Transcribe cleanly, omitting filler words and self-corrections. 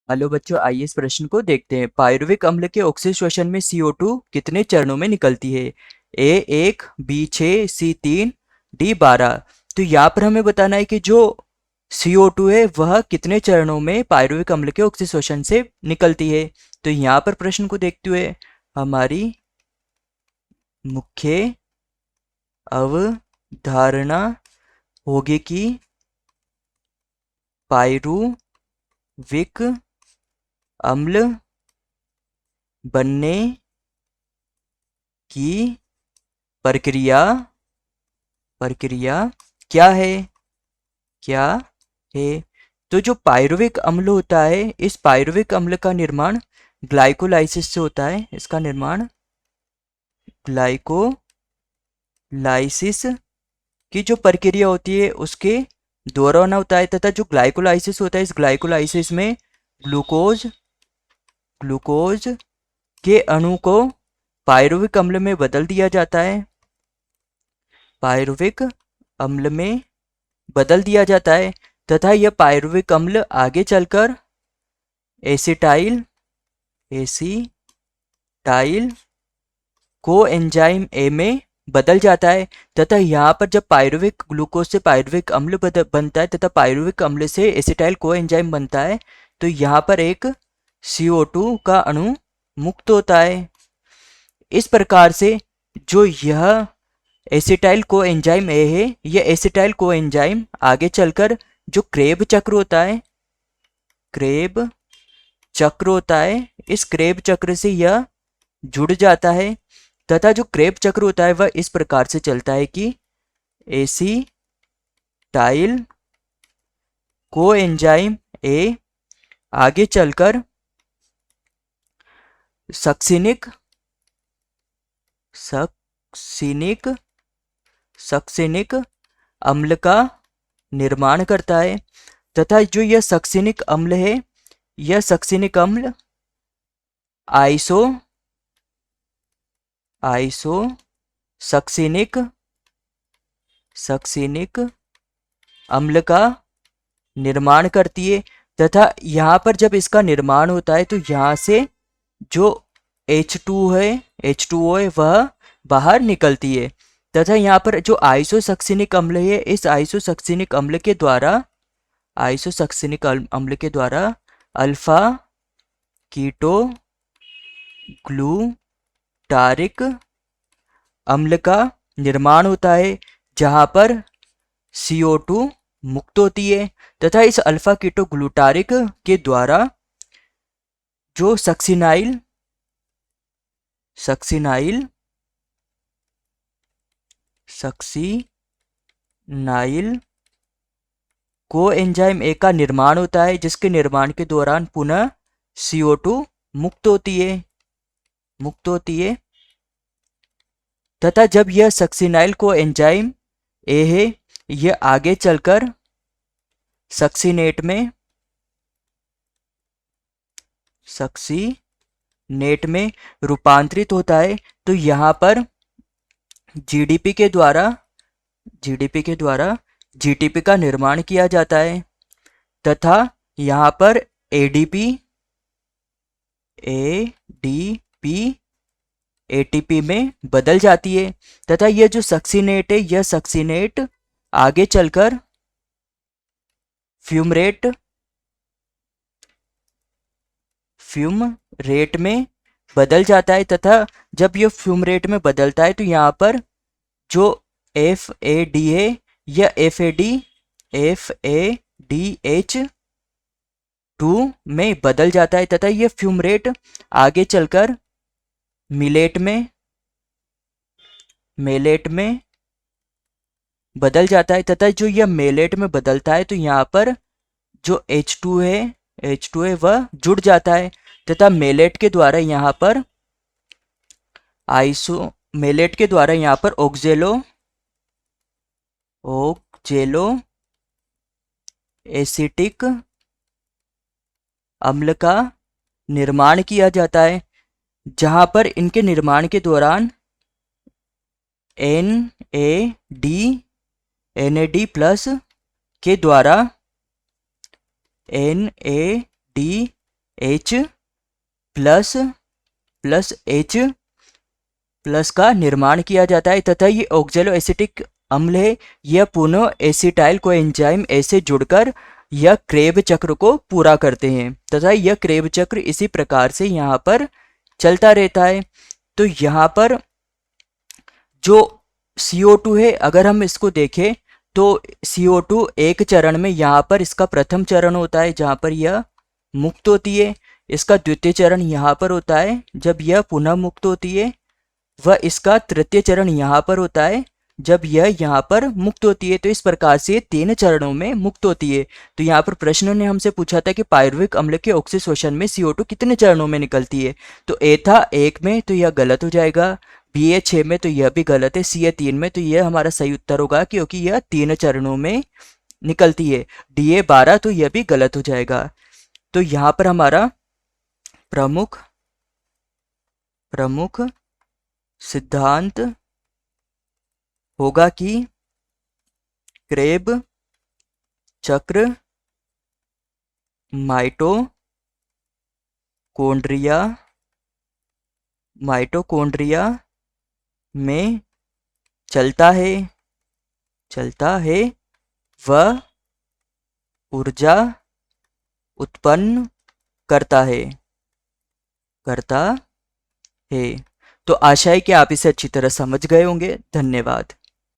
Hello बच्चों, आइए इस प्रश्न को देखते हैं। पायरुविक अम्ल के ऑक्सीजन में CO2 कितने चरणों में निकलती है? A 1, B 6, C 3, D 12। तो यहाँ पर हमें बताना है कि जो CO2 है वह कितने चरणों में पायरुविक अम्ल के ऑक्सीजन से निकलती है। तो यहाँ पर प्रश्न को देखते हुए हमारी मुख्य अवधारणा होगी कि पायरुविक अम्ल बनने की प्रक्रिया प्रक्रिया क्या है? क्या है? तो जो पायरुविक अम्ल होता है, इस पायरुविक अम्ल का निर्माण ग्लाइकोलाइसिस से होता है। इसका निर्माण ग्लाइकोलाइसिस की जो प्रक्रिया होती है उसके दौरान होता है, तथा जो ग्लाइकोलाइसिस होता है, इस ग्लाइकोलाइसिस में ग्लूकोज ग्लूकोज के अणु को पायरुविक अम्ल में बदल दिया जाता है। पायरुविक अम्ल में बदल दिया जाता है तथा यह पायरुविक अम्ल आगे चलकर एसिटाइल एसिटाइल कोएंजाइम ए में बदल जाता है। तथा यहाँ पर जब पायरुविक ग्लूकोज से पायरुविक अम्ल बनता है तथा पायरुविक अम्ल से एसिटाइल कोएंजाइम बनता है, तो यहाँ पर एक CO2 का अणु मुक्त होता है। इस प्रकार से जो यह एसिटाइल कोएंजाइम ए है, यह एसिटाइल कोएंजाइम आगे चलकर जो क्रेब चक्र होता है, क्रेब चक्र होता है, इस क्रेब चक्र से यह जुड़ जाता है। तथा जो क्रेब चक्र होता है वह इस प्रकार से चलता है कि एसिटाइल कोएंजाइम ए आगे चलकर सक्सिनिक सक्सिनिक सक्सिनिक अम्ल का निर्माण करता है। तथा जो यह सक्सिनिक अम्ल है, यह सक्सिनिक अम्ल आइसो सक्सिनिक अम्ल का निर्माण करती है। तथा यहाँ पर जब इसका निर्माण होता है तो यहाँ से जो H2O है वह बाहर निकलती है। तथा यहाँ पर जो आइसोसक्सिनिक अम्ल है, इस आइसोसक्सिनिक अम्ल के द्वारा अल्फा कीटो ग्लूटारिक अम्ल का निर्माण होता है, जहाँ पर CO2 मुक्त होती है। तथा इस अल्फा कीटो ग्लूटारिक के द्वारा जो सक्सिनाइल कोएंजाइम ए का निर्माण होता है, जिसके निर्माण के दौरान पुनः CO2 मुक्त होती है। तथा जब यह सक्सिनाइल कोएंजाइम ए है, यह आगे चलकर सक्सीनेट में रूपांतरित होता है। तो यहाँ पर GDP के द्वारा GTP का निर्माण किया जाता है। तथा यहाँ पर ADP ATP में बदल जाती है। तथा यह जो सक्सीनेट है, यह सक्सीनेट आगे चलकर फ्यूमरेट में बदल जाता है। तथा जब यह फ्यूमरेट में बदलता है तो यहाँ पर जो FAD है, यह FADH2 में बदल जाता है। तथा यह फ्यूमरेट आगे चलकर मेलेट में बदल जाता है। तथा जो यह मेलेट में बदलता है तो यहाँ पर जो H2 है वह जुड़ जाता है। तथा मेलेट के द्वारा यहाँ पर ऑक्जेलो एसिटिक अम्ल का निर्माण किया जाता है, जहाँ पर इनके निर्माण के दौरान NAD प्लस के द्वारा NAD H plus plus H plus का निर्माण किया जाता है तथा ये ऑक्जेलो एसिटिक अम्ल है। यह पुनः एसिटाइल कोएंजाइम ए से जुड़कर यह क्रेब चक्र को पूरा करते हैं तथा यह क्रेब चक्र इसी प्रकार से यहाँ पर चलता रहता है। तो यहाँ पर जो CO2 है, अगर हम इसको देखें तो CO2 एक चरण में यहाँ पर इसका प्रथम चरण होता है जहाँ पर यह मुक्त होती है। इसका द्वितीय चरण यहाँ पर होता है जब यह पुनः मुक्त होती है। वह इसका तृतीय चरण यहाँ पर होता है जब यह यहाँ पर मुक्त होती है। तो इस प्रकार से 3 चरणों में मुक्त होती है। तो यहाँ पर प्रश्न ने हमसे पूछा था कि पायरुविक अम्ल के ऑक्सीशोषण में CO2 कितने चरणों में निकलती है। तो ए था 1 में, तो यह गलत हो जाएगा। बी ए 6 में, तो यह भी गलत है। सी ए 3 में, तो यह हमारा सही उत्तर होगा क्योंकि यह 3 चरणों में निकलती है। डी ए 12, तो यह भी गलत हो जाएगा। तो यहाँ पर हमारा प्रमुख प्रमुख सिद्धांत होगा कि क्रेब चक्र माइटोकॉन्ड्रिया में चलता है वह ऊर्जा उत्पन्न करता है। तो आशा है कि आप इसे अच्छी तरह समझ गए होंगे। धन्यवाद।